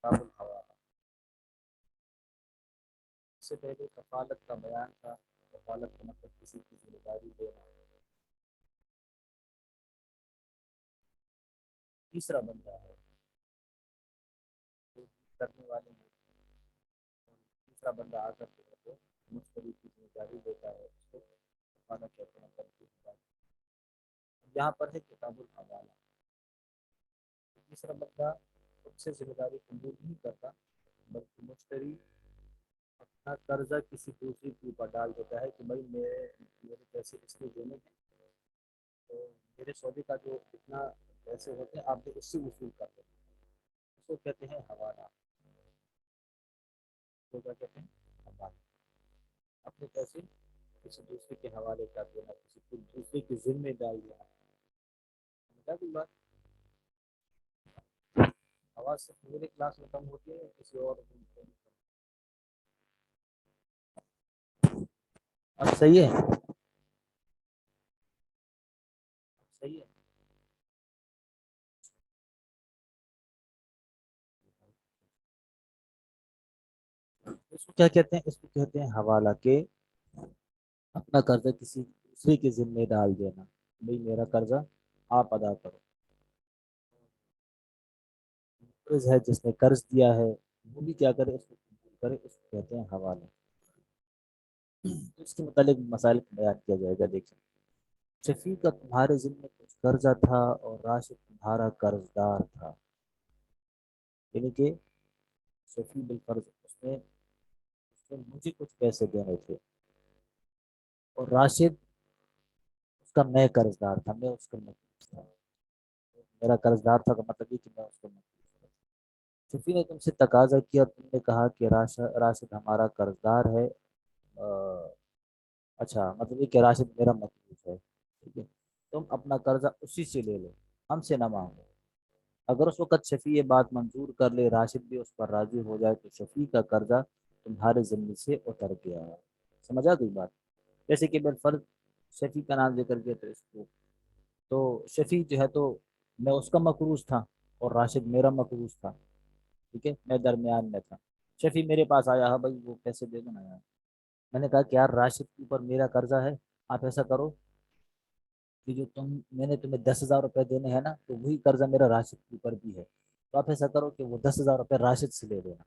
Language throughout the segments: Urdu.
کتاب الحوالہ سے پہلے کفالت کا بیان تھا۔ کفالت کا مطلب کسی کی ذمہ داری دینا۔ تیسرا بندہ ہے جو کرنے والے ہیں، تیسرا بندہ آ کر کے کو مشتری کی ذمہ داری دیتا ہے، اس کو کفالت کہتے ہیں۔ یہاں پر ہے کتاب الحوالہ۔ تیسرا بندہ خود سے ذمہ داری قبول نہیں کرتا، بلکہ مشتری اپنا قرضہ کسی دوسرے کے اوپر ڈال دیتا ہے کہ بھائی میرے پیسے اس کے دینے ہیں، تو میرے سودے کا جو اتنا پیسے ہوتے ہیں آپ نے اس سے وصول کر دیں، اس کو کہتے ہیں حوالہ۔ تو کیا کہتے ہیں؟ حوالہ۔ اپنے پیسے کسی دوسرے کے حوالے کر دینا، کسی دوسرے کے ذمے ڈال دینا۔ سمجھا کوئی بات؟ آواز صرف میرے کلاس میں کم ہوتی ہے، کسی اور اب صحیح ہے؟ صحیح ہے؟ اس کو کیا کہتے ہیں؟ اس کو کہتے ہیں حوالہ کے اپنا قرضہ کسی دوسرے کے ذمے ڈال دینا، بھائی میرا قرضہ آپ ادا کرو۔ قرض ہے جس نے قرض دیا ہے وہ بھی کیا کرے؟ اس کو قبول کرے، اس کو کہتے ہیں حوالہ۔ اس کے متعلق مسائل کو بیان کیا جائے گا۔ دیکھیں، شفیع کا تمہارے ذمے کچھ قرضہ تھا اور راشد تمہارا قرض دار تھا، یعنی کہ شفیع بالفرض اس نے مجھے کچھ پیسے دینے تھے، اور راشد اس کا میں قرض دار تھا، میں اس کا مقروض تھا۔ میرا قرض دار تھا کا مطلب یہ کہ میں اس کا مقروض تھا۔ شفیع نے تم سے تقاضا کیا، تم نے کہا کہ راشد ہمارا قرض دار ہے، آ، اچھا مطلب یہ کہ راشد میرا مقروض ہے، ٹھیک ہے، تم اپنا قرضہ اسی سے لے لو، ہم سے نہ مانگو۔ اگر اس وقت شفیع یہ بات منظور کر لے، راشد بھی اس پر راضی ہو جائے، تو شفیع کا قرضہ تمہارے ذمے سے اتر گیا ہے۔ سمجھا کوئی بات؟ جیسے کہ بالفرض شفیع کا نام ذکر کیا، تو اس کو تو شفیع جو ہے تو میں اس کا مقروض تھا اور راشد میرا مقروض تھا، ٹھیک ہے، میں درمیان میں تھا۔ شفیع میرے پاس آیا، ہاں بھائی وہ پیسے دے دو نا یار۔ میں نے کہا کہ یار راشد کے اوپر میرا قرضہ ہے، آپ ایسا کرو کہ جو میں نے تمہیں 10,000 روپے دینے ہیں نا، تو وہی قرضہ میرا راشد کے اوپر بھی ہے، تو آپ ایسا کرو کہ وہ 10,000 روپے راشد سے لے لینا۔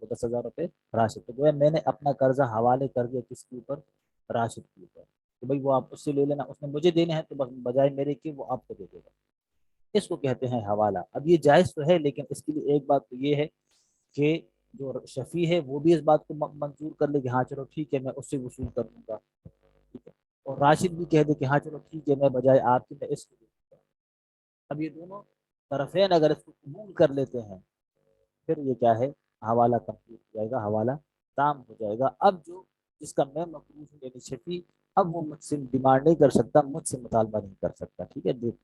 وہ 10,000 روپے راشد، تو گویا میں نے اپنا قرضہ حوالے کر دیا کس کے اوپر؟ راشد کے اوپر، کہ بھائی وہ آپ اس سے لے لینا، اس نے مجھے دینے ہیں تو بس بجائے میرے کہ وہ آپ کو دے دے گا۔ اس کو کہتے ہیں حوالہ۔ اب یہ جائز تو ہے، لیکن اس کے لیے ایک بات تو یہ ہے کہ جو شفیع ہے وہ بھی اس بات کو منظور کر لے کہ ہاں چلو ٹھیک ہے میں اس سے وصول کر دوں گا، ٹھیک ہے، اور راشد بھی کہہ دے کہ ہاں چلو ٹھیک ہے میں بجائے آپ کے میں اس کو دے دوں گا۔ اب یہ دونوں طرفین اگر اس کو قبول کر لیتے ہیں، پھر یہ کیا ہے؟ حوالہ کمپلیٹ ہو جائے گا، حوالہ تام ہو جائے گا۔ اب جو جس کا میں مقروض ہوں یعنی شفیع، اب وہ مجھ سے ڈیمانڈ نہیں کر سکتا، مجھ سے مطالبہ نہیں کر سکتا، ٹھیک ہے۔ دیکھ،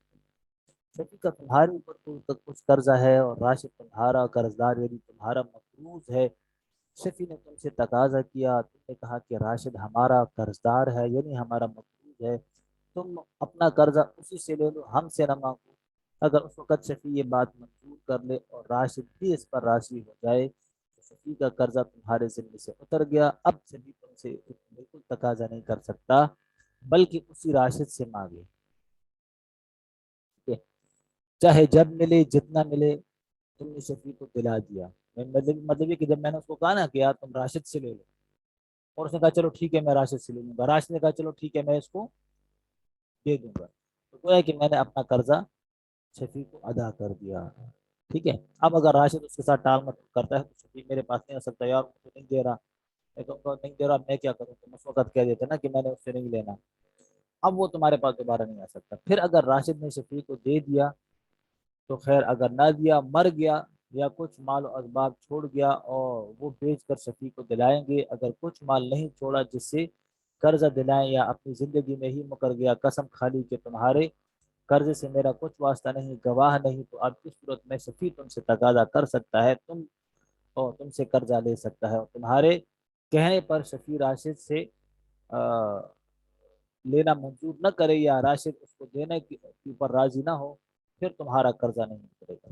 شفیع کا تمہارے اوپر کچھ قرضہ ہے اور راشد تمہارا قرض دار یعنی تمہارا مقروض ہے۔ شفیع نے تم سے تقاضا کیا، تم نے کہا کہ راشد ہمارا قرض دار ہے یعنی ہمارا مقروض ہے، تم اپنا قرضہ اسی سے لے لو، ہم سے نہ مانگو۔ اگر اس وقت شفیع یہ بات منظور کر لے اور راشد بھی اس پر راضی ہو جائے، تو شفیع کا قرضہ تمہارے ذمے سے اتر گیا۔ اب شفیع تم سے بالکل تقاضا نہیں کر سکتا، بلکہ اسی راشد سے مانگے، ٹھیک ہے؟ چاہے جب ملے جتنا ملے، تم نے شفیع کو دلا دیا۔ مطلب یہ کہ جب میں نے اس کو کہا نا کہ یار تم راشد سے لے لو، اور اس نے کہا چلو ٹھیک ہے میں راشد سے لے لوں گا، راشد نے کہا چلو ٹھیک ہے میں اس کو دے دوں گا، تو گویا کہ میں نے اپنا قرضہ شفیع کو ادا کر دیا، ٹھیک ہے۔ اب اگر راشد اس کے ساتھ ٹال مٹول کرتا ہے تو شفیع میرے پاس نہیں آ سکتا، یار مجھے نہیں دے رہا، میں کہوں گا نہیں دے رہا میں کیا کروں، تم اس وقت کہہ دیتے نا کہ میں نے اس سے نہیں لینا، اب وہ تمہارے پاس دوبارہ نہیں آ سکتا۔ پھر اگر راشد نے شفیع کو دے دیا تو خیر، اگر نہ دیا، مر گیا یا کچھ مال و اسباب چھوڑ گیا اور وہ بیچ کر شفیع کو دلائیں گے، اگر کچھ مال نہیں چھوڑا جس سے قرضہ دلائیں یا اپنی زندگی میں ہی مکر گیا قسم کھا لی کہ تمہارے قرضے سے میرا کچھ واسطہ نہیں، گواہ نہیں، تو اب اس صورت میں شفیع تم سے تقاضا کر سکتا ہے، تم سے قرضہ لے سکتا ہے، اور تمہارے کہنے پر شفیع راشد سے لینا منظور نہ کرے یا راشد اس کو دینے کے اوپر راضی نہ ہو، پھر تمہارا قرضہ نہیں اترے گا۔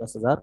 10,000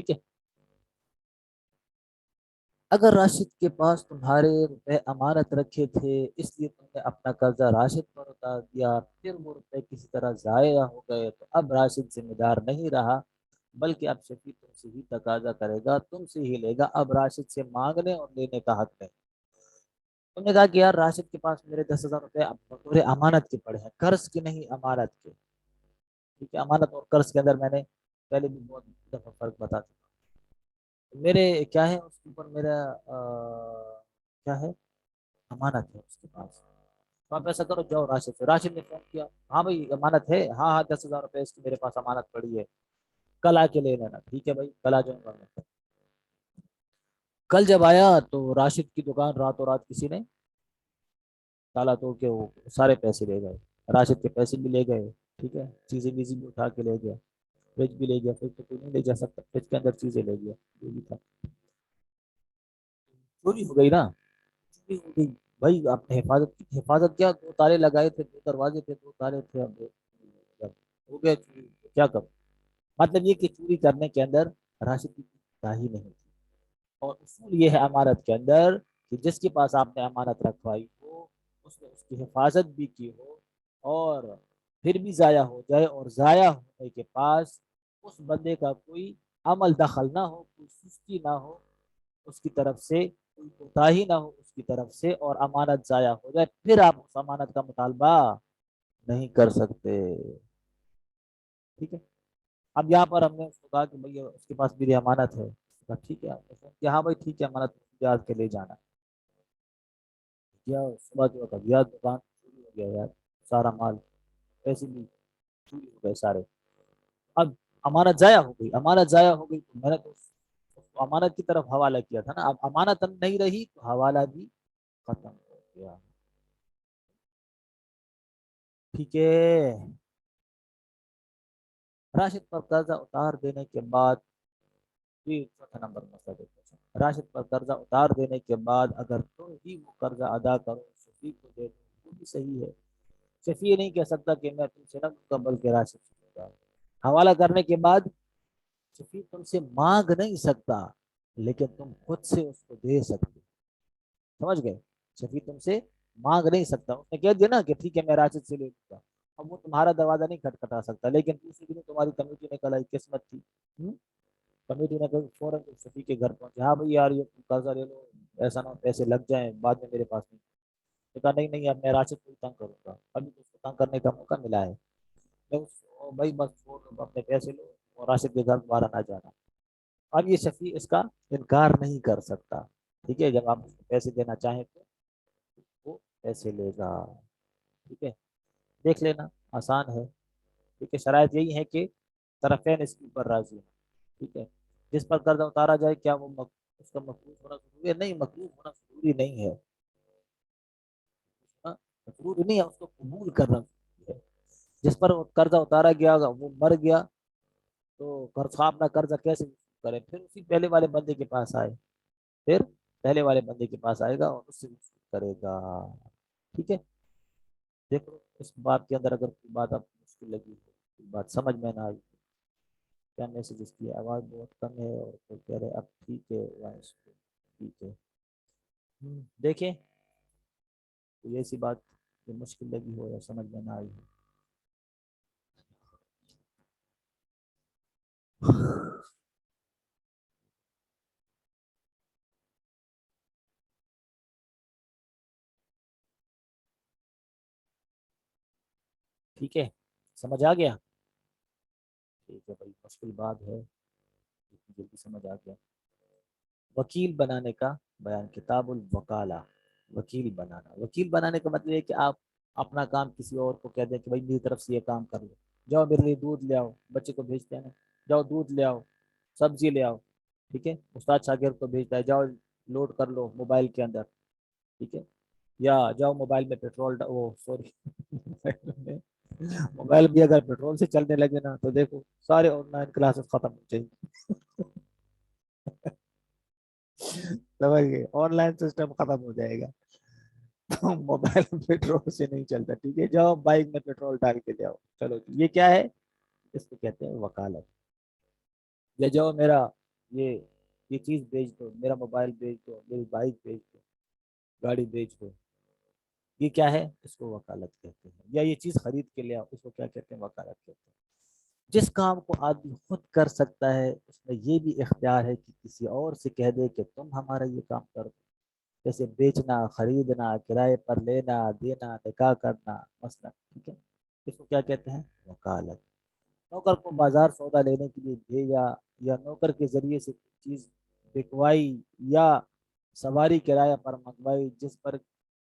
ٹھیک ہے. اگر راشد کے پاس تمہارے روپے امانت رکھے تھے اس لیے تم نے اپنا قرضہ راشد پر اتار دیا، پھر وہ روپے کسی طرح ضائع ہو گئے، تو اب راشد ذمہ دار نہیں رہا، بلکہ اب شفیع تم سے ہی تقاضا کرے گا، تم سے ہی لے گا. اب راشد سے مانگنے اور لینے کا حق نہیں. تم نے کہا کہ یار راشد کے پاس میرے 10,000 روپے بطور امانت کے پڑے ہیں، قرض کے نہیں امانت کے. ٹھیک ہے، امانت اور قرض کے اندر میں نے پہلے بھی بہت دفعہ فرق بتا چکا. میرے کیا ہے اس کے اوپر میرا کیا ہے، امانت ہے اس کے پاس. تو آپ ایسا کرو، جاؤ راشد سے. راشد نے فون کیا، ہاں بھائی امانت ہے، ہاں ہاں 10,000 روپے اس کی میرے پاس امانت پڑی ہے، کل آ کے لے لینا. ٹھیک ہے بھائی، کل آ جاؤں گا میں. کل جب آیا تو راشد کی دکان راتوں رات کسی نے تالا توڑ کے وہ سارے پیسے لے گئے. راشد کے پیسے بھی لے گئے، ٹھیک ہے، چیزیں بیزیں بھی اٹھا کے لے گیا، فریج بھی لے گیا. فریج تو کوئی نہیں لے جا سکتا، فریج کے اندر چیزیں لے گیا جو بھی تھا. چوری ہو گئی نا، چوری ہو گئی. بھائی آپ نے حفاظت کی، حفاظت کیا، 2 تالے لگائے تھے، 2 دروازے تھے، 2 تالے تھے. اب ہو گیا چوری، کیا کروں. مطلب یہ کہ چوری کرنے کے اندر راشد کی ہی نہیں تھی. اور اصول یہ ہے امانت کے اندر کہ جس کے پاس آپ نے امانت رکھوائی ہو اس نے اس کی حفاظت بھی کی ہو، اور پھر بھی ضائع ہو جائے اور ضائع ہونے کے پاس اس بندے کا کوئی عمل دخل نہ ہو، کوئی سستی نہ ہو اس کی طرف سے، کوئی کوتاہی نہ ہو اس کی طرف سے، اور امانت ضائع ہو جائے، پھر آپ اس امانت کا مطالبہ نہیں کر سکتے. ٹھیک ہے. اب یہاں پر ہم نے اس کو کہا کہ بھائی اس کے پاس میری امانت ہے. ٹھیک ہے، ہاں بھائی ٹھیک ہے، امانت یاد کے لے جانا. کیا صبح جو تھا یاد دکان چوری ہو گیا یار، سارا مال پیسے بھی چوری ہو گئے سارے. اب امانت ضائع ہو گئی، امانت ضائع ہو گئی تو میں نے تو اس کو امانت کی طرف حوالہ کیا تھا نا. اب امانت نہیں رہی تو حوالہ بھی ختم ہو گیا. ٹھیک ہے. راشد پر قرضہ اتار دینے کے بعد، یہ چوتھا نمبر مسئلہ دیکھو. راشد پر قرضہ اتار دینے کے بعد اگر تم ہی وہ قرضہ ادا کرو، شفیع کو دے دو، وہ بھی صحیح ہے. شفیع نہیں کہہ سکتا کہ میں تم سے نہ لوں گا بلکہ راشد سے لوں گا. حوالہ کرنے کے بعد شفیع تم سے مانگ نہیں سکتا، لیکن تم خود سے اس کو دے سکتے. سمجھ گئے. شفیع تم سے مانگ نہیں سکتا، اس نے کہہ دیا نا کہ ٹھیک ہے میں راشد سے لے لوں گا. اب وہ تمہارا دروازہ نہیں کھٹکھٹا سکتا، لیکن دوسری دن تمہاری کمیٹی نکل آئی، قسمت تھی. کمیٹی نے فوراً شفیع کے گھر پہنچے، ہاں بھائی یار یہ قرضہ لے لو، ایسا نہ پیسے لگ جائیں بعد میں میرے پاس نہیں. کہا نہیں نہیں، اب میں راشد کو تنگ کروں گا، ابھی تو اس کو تنگ کرنے کا موقع ملا ہے. میں بھائی بس چھوڑ دو، اپنے پیسے لو اور راشد کے گھر دوبارہ نہ جانا. اب یہ شفیع اس کا انکار نہیں کر سکتا. ٹھیک ہے، جب آپ اس کو پیسے دینا چاہیں تو وہ پیسے لے گا. ٹھیک ہے، دیکھ لینا، آسان ہے. ٹھیک ہے، شرائط یہی ہے کہ طرفین اس کے اوپر راضی ہیں. ٹھیک ہے. جس پر قرضہ اتارا جائے کیا وہ اس کا مقروض ہونا ضروری ہے؟ نہیں، مقروض ہونا ضروری نہیں ہے. ضروری نہیں ہے، اس کو قبول کرنا ضروری ہے. جس پر قرضہ اتارا گیا وہ مر گیا تو قرض اپنا قرضہ کیسے کرے؟ پھر اسی پہلے والے بندے کے پاس آئے، پھر پہلے والے بندے کے پاس آئے گا اور اس سے کرے گا. ٹھیک ہے. دیکھو اس بات کے اندر اگر کوئی بات آپ کو مشکل لگی، کوئی بات سمجھ میں نہ آئی، کیا میسج اس کی آواز بہت کم ہے اور کوئی کہہ رہے اب ٹھیک ہے وائس ٹھیک ہے. دیکھیں کوئی ایسی بات جو مشکل لگی ہو یا سمجھ میں نہ آئی ہو. ٹھیک ہے، سمجھ آ گیا. ٹھیک ہے بھائی، مشکل بات ہے، جلدی سمجھ آ گیا. وکیل بنانے کا بیان، کتاب الوکالہ. وکیل بنانا، وکیل بنانے کا مطلب ہے کہ آپ اپنا کام کسی اور کو کہہ دیں کہ بھائی میری طرف سے یہ کام کر لو، جاؤ میرے لیے دودھ لے آؤ، بچے کو بھیجتے ہیں نا، جاؤ دودھ لے آؤ، سبزی لے آؤ. ٹھیک ہے، استاد شاگرد کو بھیجتا ہے، جاؤ لوڈ کر لو موبائل کے اندر. ٹھیک ہے، یا جاؤ موبائل میں پیٹرول وہ سوری موبائل بھی اگر پیٹرول سے چلنے لگے نا تو دیکھو سارے آن لائن کلاسز ختم ہو جائیں گے. سمجھ گئے، آن لائن سسٹم ختم ہو جائے گا. تو موبائل پیٹرول سے نہیں چلتا. ٹھیک ہے، جاؤ بائک میں پیٹرول ڈال کے لے آؤ. چلو یہ کیا ہے، اس کو کہتے ہیں وکالت. لے جاؤ میرا یہ چیز بیچ دو، میرا موبائل بیچ دو، میری بائک بیچ دو، گاڑی بیچ دو، یہ کیا ہے؟ اس کو وکالت کہتے ہیں. یا یہ چیز خرید کے لے آؤ، اس کو کیا کہتے ہیں؟ وکالت کہتے ہیں. جس کام کو آدمی خود کر سکتا ہے اس میں یہ بھی اختیار ہے کہ کسی اور سے کہہ دے کہ تم ہمارا یہ کام کر دو. جیسے بیچنا، خریدنا، کرائے پر لینا، دینا، نکاح کرنا مثلا. ٹھیک ہے، اس کو کیا کہتے ہیں؟ وکالت. نوکر کو بازار سودا لینے کے لیے بھیجا، یا نوکر کے ذریعے سے چیز بکوائی، یا سواری کرایہ پر منگوائی،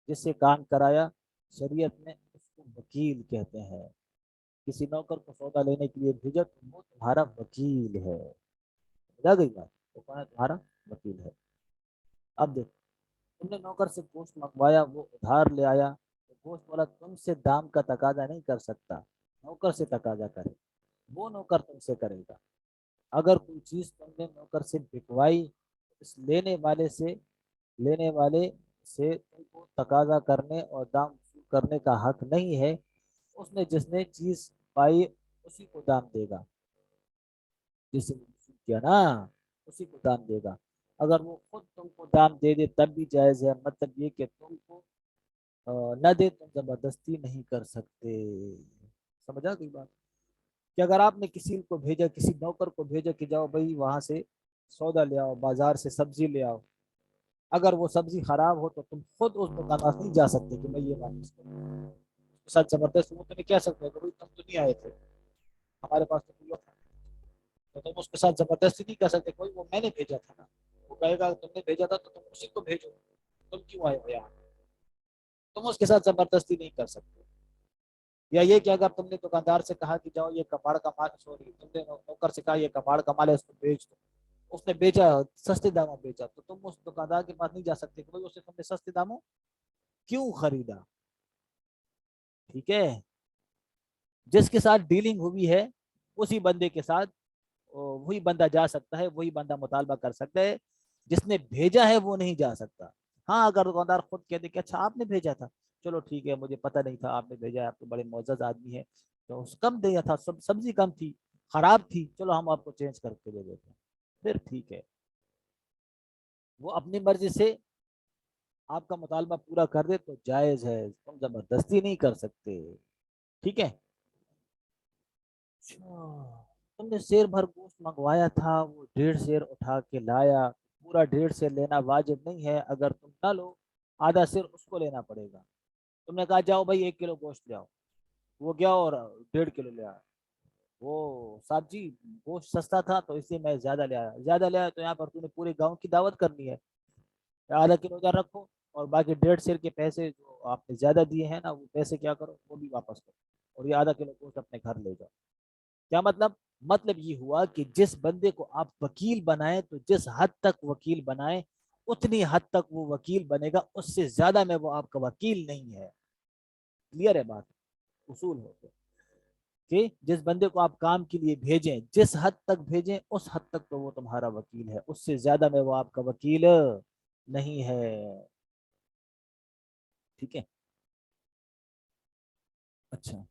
جس سے کام کرایا، شریعت میں اس کو وکیل کہتے ہیں. کسی نوکر کو سودا لینے کے لیے بھیجا تو وہ تمہارا وکیل ہے. سمجھا گئی بات؟ وہ کون ہے؟ تمہارا وکیل ہے. اب دیکھو، تم نے نوکر سے گوشت منگوایا، وہ ادھار لے آیا، تو گوشت والا تم سے دام کا تقاضا نہیں کر سکتا، نوکر سے تقاضا کرے. وہ نوکر تم سے کرے گا. اگر کوئی چیز تم نے نوکر سے بکوائی، اس لینے والے سے تم کو تقاضا کرنے اور دام وصول کرنے کا حق نہیں ہے. اس نے جس نے چیز پائی اسی کو دام دے گا، جس نے وصول کیا نا اسی کو دام دے گا. اگر وہ خود تم کو دام دے دے تب بھی جائز ہے. مطلب یہ کہ تم کو نہ دے، تم زبردستی نہیں کر سکتے. سمجھا گئی بات؟ کہ اگر آپ نے کسی کو بھیجا، کسی نوکر کو بھیجا کہ جاؤ بھائی وہاں سے سودا لے آؤ، بازار سے سبزی لے آؤ، اگر وہ سبزی خراب ہو تو تم خود اس دکان پر نہیں جا سکتے کہ میں یہ واپس کروں. اس کے ساتھ زبردست وہ تمہیں کہہ سکتے کہ بھائی تم تو نہیں آئے تھے، ہمارے پاس تو کوئی اور تھا. تو تم اس کے ساتھ زبردستی نہیں کر سکتے کوئی وہ میں نے بھیجا تھا نا. وہ کہے گا تم نے بھیجا تھا تو تم اسی کو بھیجو، تم کیوں آئے ہو یہاں؟ تم اس کے ساتھ زبردستی نہیں کر سکتے. یا یہ کہ اگر تم نے دکاندار سے کہا کہ جاؤ یہ کپاڑ کا مال، سوری تم نے نوکر سے کہا یہ کپاڑ کا مال ہے اس کو بیچ دو، اس نے بیچا، سستے داموں بیچا، تو تم اس دکاندار کے پاس نہیں جا سکتے کہ بھائی اسے تم نے سستے داموں کیوں خریدا. ٹھیک ہے، جس کے ساتھ ڈیلنگ ہوئی ہے اسی بندے کے ساتھ وہی بندہ جا سکتا ہے، وہی بندہ مطالبہ کر سکتا ہے. جس نے بھیجا ہے وہ نہیں جا سکتا. ہاں اگر دکاندار خود کہہ دے کہ اچھا آپ نے بھیجا تھا، چلو ٹھیک ہے مجھے پتہ نہیں تھا آپ نے بھیجا ہے، آپ تو بڑے معزز آدمی ہے، تو کم دیا تھا، سبزی کم تھی، خراب تھی، چلو ہم آپ کو چینج کر کے دے دیتے ہیں، پھر ٹھیک ہے. وہ اپنی مرضی سے آپ کا مطالبہ پورا کر دے تو جائز ہے، تم زبردستی نہیں کر سکتے. ٹھیک ہے. اچھا، تم نے سیر بھر گوشت منگوایا تھا، وہ 1.5 سیر اٹھا کے لایا. پورا 1.5 سیر لینا واجب نہیں ہے، اگر تم نہ لو آدھا سیر اس کو لینا پڑے گا. تم نے کہا جاؤ بھائی 1 کلو گوشت لے آؤ، وہ گیا اور 1.5 کلو لے آیا. وہ صاحب جی گوشت سستا تھا تو اس لیے میں زیادہ لے آیا. زیادہ لے آیا تو یہاں پر تم نے پورے گاؤں کی دعوت کرنی ہے. آدھا کلو ادھر رکھو اور باقی 1.5 سیر کے پیسے جو آپ نے زیادہ دیے ہیں نا وہ پیسے کیا کرو، وہ بھی واپس کرو، اور یہ آدھا کلو گوشت اپنے گھر لے جاؤ. کیا مطلب؟ مطلب یہ ہوا کہ جس بندے کو آپ وکیل بنائیں تو جس حد تک وکیل بنائیں اتنی حد تک وہ وکیل بنے گا، اس سے زیادہ میں وہ آپ کا وکیل نہیں ہے. کلیئر ہے بات؟ اصول ہوتے کہ جس بندے کو آپ کام کے لیے بھیجیں، جس حد تک بھیجیں اس حد تک تو وہ تمہارا وکیل ہے، اس سے زیادہ میں وہ آپ کا وکیل نہیں ہے. ٹھیک ہے. اچھا،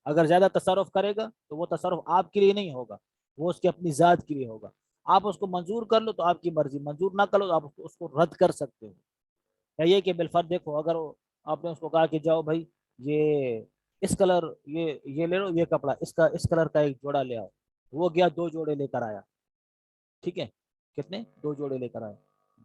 اگر زیادہ تصرف کرے گا تو وہ تصرف آپ کے لیے نہیں ہوگا، وہ اس کی اپنی ذات کے لیے ہوگا. آپ اس کو منظور کر لو تو آپ کی مرضی، منظور نہ کر لو تو آپ اس کو رد کر سکتے ہو. یا یہ کہ بالفرض دیکھو، اگر آپ نے اس کو کہا کہ جاؤ بھائی یہ اس کلر یہ لے لو، یہ کپڑا اس کلر کا ایک جوڑا لے آؤ، وہ گیا 2 جوڑے لے کر آیا. ٹھیک ہے، کتنے؟ 2 جوڑے لے کر آیا.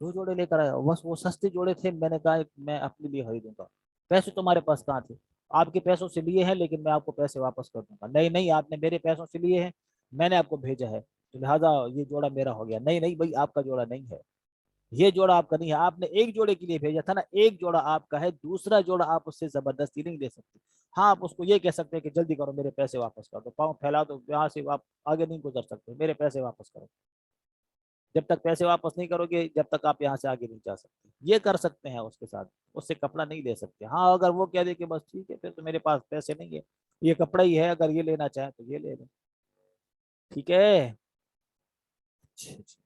2 جوڑے لے کر آیا، بس وہ سستے جوڑے تھے، میں نے کہا میں اپنے لیے خریدوں گا. پیسے تمہارے پاس کہاں تھے؟ آپ کے پیسوں سے لیے ہیں، لیکن میں آپ کو پیسے واپس کر دوں گا. نہیں نہیں، آپ نے میرے پیسوں سے لیے ہیں، میں نے آپ کو بھیجا ہے، تو لہٰذا یہ جوڑا میرا ہو گیا. نہیں نہیں بھائی، آپ کا جوڑا نہیں ہے، یہ جوڑا آپ کا نہیں ہے. آپ نے ایک جوڑے کے لیے بھیجا تھا نا، ایک جوڑا آپ کا ہے، دوسرا جوڑا آپ اس سے زبردستی نہیں لے سکتے. ہاں آپ اس کو یہ کہہ سکتے ہیں کہ جلدی کرو میرے پیسے واپس کر دو، پاؤں پھیلا دو، یہاں سے آپ آگے نہیں گزر سکتے، میرے پیسے واپس کرو. جب تک پیسے واپس نہیں کرو گے جب تک آپ یہاں سے آگے نہیں جا سکتے. یہ کر سکتے ہیں اس کے ساتھ، اس سے کپڑا نہیں لے سکتے. ہاں اگر وہ کہہ دے کہ بس ٹھیک ہے پھر تو میرے پاس پیسے نہیں ہے، یہ کپڑا ہی ہے، اگر یہ لینا چاہیں تو یہ لے لیں. ٹھیک ہے. اچھا جی.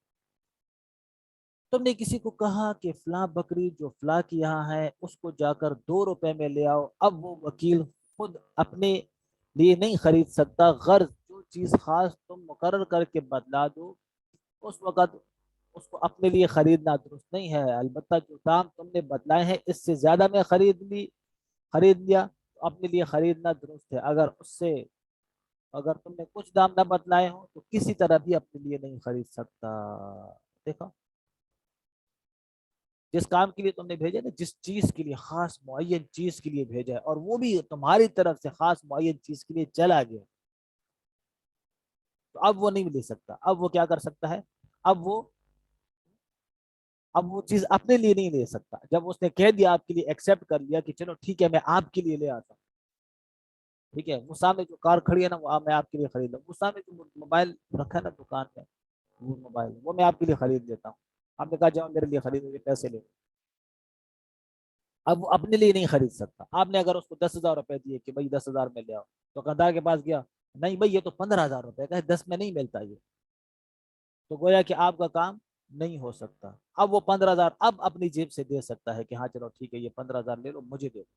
تم نے کسی کو کہا کہ فلاں بکری جو فلاں کی یہاں ہے اس کو جا کر 2 روپے میں لے آؤ. اب وہ وکیل خود اپنے لیے نہیں خرید سکتا، غرض جو چیز خاص تم مقرر کر کے بدلا دو اس وقت اس کو اپنے لیے خریدنا درست نہیں ہے. البتہ جو دام تم نے بتلائے ہیں اس سے زیادہ میں خرید لیا تو اپنے لیے خریدنا درست ہے. اگر تم نے کچھ دام نہ بتلائے ہوں تو کسی طرح بھی اپنے لیے نہیں خرید سکتا. دیکھا, جس کام کے لیے تم نے بھیجا نا, جس چیز کے لیے, خاص معین چیز کے لیے بھیجا ہے, اور وہ بھی تمہاری طرف سے خاص معین چیز کے لیے چلا گیا, تو اب وہ نہیں لے سکتا. اب وہ کیا کر سکتا ہے, اب وہ اب وہ چیز اپنے لیے نہیں لے سکتا. جب اس نے کہہ دیا, آپ کے لیے ایکسپٹ کر لیا کہ چلو ٹھیک ہے میں آپ کے لیے لے آتا ہوں, ٹھیک ہے, وہ سامنے جو کار کھڑی ہے نا, وہ میں آپ کے لیے خرید لوں. وہ سامنے جو موبائل رکھا ہے نا دکان میں, وہ موبائل وہ میں آپ کے لیے خرید لیتا ہوں. آپ نے کہا جاؤ میرے لیے خرید لیجیے, پیسے لے. اب وہ اپنے لیے نہیں خرید سکتا. آپ نے اگر اس کو 10,000 روپے دیے کہ بھائی 10,000 میں لے آؤ, تو دکاندار کے پاس گیا, نہیں بھائی یہ تو 15,000 روپے کا ہے, 10 میں نہیں ملتا یہ, تو گویا کہ آپ کا کام نہیں ہو سکتا. اب وہ 15,000 اب اپنی جیب سے دے سکتا ہے کہ ہاں چلو ٹھیک ہے یہ 15,000 لے لو, مجھے دے دو.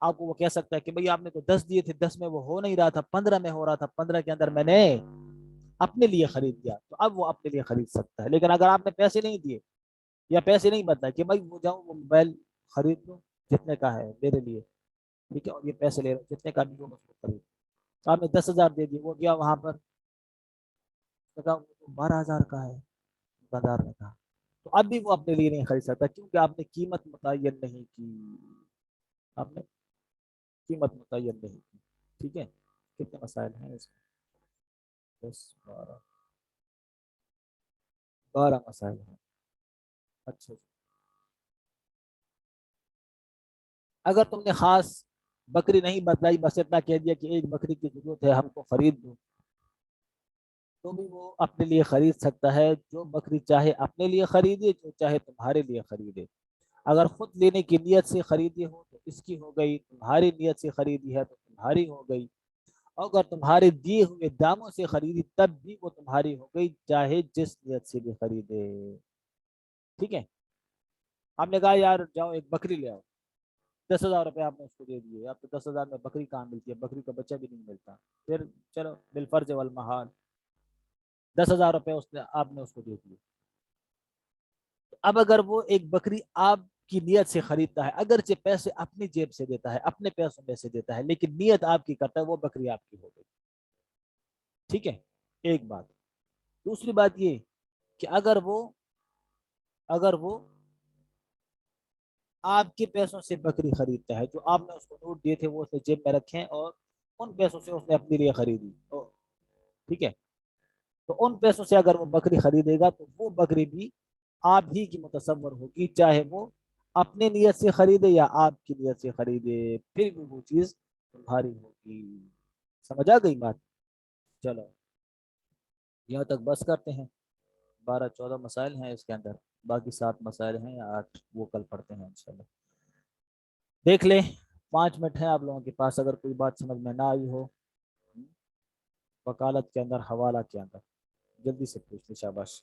آپ کو وہ کہہ سکتا ہے کہ بھائی آپ نے تو 10 دیے تھے, 10 میں وہ ہو نہیں رہا تھا, 15 میں ہو رہا تھا, 15 کے اندر میں نے اپنے لیے خرید لیا, تو اب وہ اپنے لیے خرید سکتا ہے. لیکن اگر آپ نے پیسے نہیں دیے یا پیسے نہیں بتائے کہ بھائی وہ جاؤ وہ موبائل خرید لو جتنے کا ہے میرے لیے, ٹھیک ہے, اور یہ پیسے لے رہے جتنے کا بھی وہ خرید, تو آپ نے 10,000 دے دی, وہ گیا وہاں پر 12,000 کا ہے, بازار میں تھا, تو اب بھی وہ اپنے لیے نہیں خرید سکتا, کیونکہ آپ نے قیمت متعین نہیں کی. آپ نے قیمت متعین نہیں کی. ٹھیک ہے, کتنے مسائل ہیں اس میں؟ 12 مسائل ہیں. اچھا جی. اگر تم نے خاص بکری نہیں بتلائی, بس اتنا کہہ دیا کہ ایک بکری کی ضرورت ہے ہم کو خرید دو, تو بھی وہ اپنے لیے خرید سکتا ہے. جو بکری چاہے اپنے لیے خریدے, جو چاہے تمہارے لیے خریدے. اگر خود لینے کی نیت سے خریدی ہو تو اس کی ہو گئی, تمہاری نیت سے خریدی ہے تو تمہاری ہو گئی. اگر تمہارے دیے ہوئے داموں سے خریدی تب بھی وہ تمہاری ہو گئی, چاہے جس نیت سے بھی خریدے. ٹھیک ہے, آپ نے کہا یار جاؤ ایک بکری لے آؤ, 10,000 روپے آپ نے اس کو دے دیے. آپ تو 10,000 میں بکری کہاں ملتی ہے, بکری کا بچہ بھی نہیں ملتا. پھر چلو بالفرض والمحال 10,000 روپے آپ نے اس کو دے دیے. اب اگر وہ ایک بکری آپ کی نیت سے خریدتا ہے, اگرچہ پیسے اپنی جیب سے دیتا ہے, اپنے پیسوں میں سے دیتا ہے, لیکن نیت آپ کی کرتا ہے, وہ بکری آپ کی ہو گئی. ٹھیک ہے, ایک بات. دوسری بات یہ کہ اگر وہ آپ کے پیسوں سے بکری خریدتا ہے, جو آپ نے اس کو نوٹ دیے تھے وہ اس نے جیب میں رکھے ہیں, اور ان پیسوں سے اس نے اپنے لیے خریدی, ٹھیک ہے, تو ان پیسوں سے اگر وہ بکری خریدے گا تو وہ بکری بھی آپ ہی کی متصور ہوگی, چاہے وہ اپنے نیت سے خریدے یا آپ کی نیت سے خریدے, پھر بھی وہ چیز تمہاری ہوگی. سمجھ آ گئی بات؟ چلو یہاں تک بس کرتے ہیں. 12-14 مسائل ہیں اس کے اندر, باقی 7 مسائل ہیں یا 8, وہ کل پڑھتے ہیں انشاءاللہ. دیکھ لیں, 5 منٹ ہیں آپ لوگوں کے پاس, اگر کوئی بات سمجھ میں نہ آئی ہو وکالت کے اندر, حوالہ کے اندر, جلدی سے پوچھ لیں, شاباش.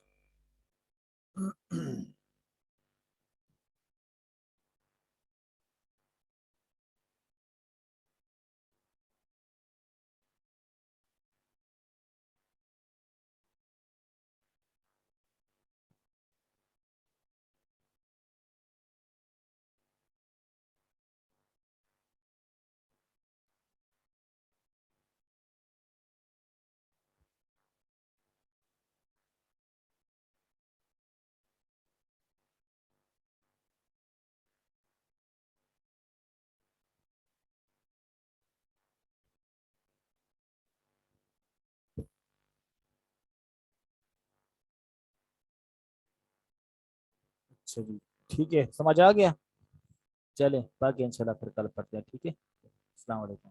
اچھا جی, ٹھیک ہے, سمجھ آ گیا. چلیں باقی انشاءاللہ پھر کل پڑھتے ہیں. ٹھیک ہے, السلام علیکم.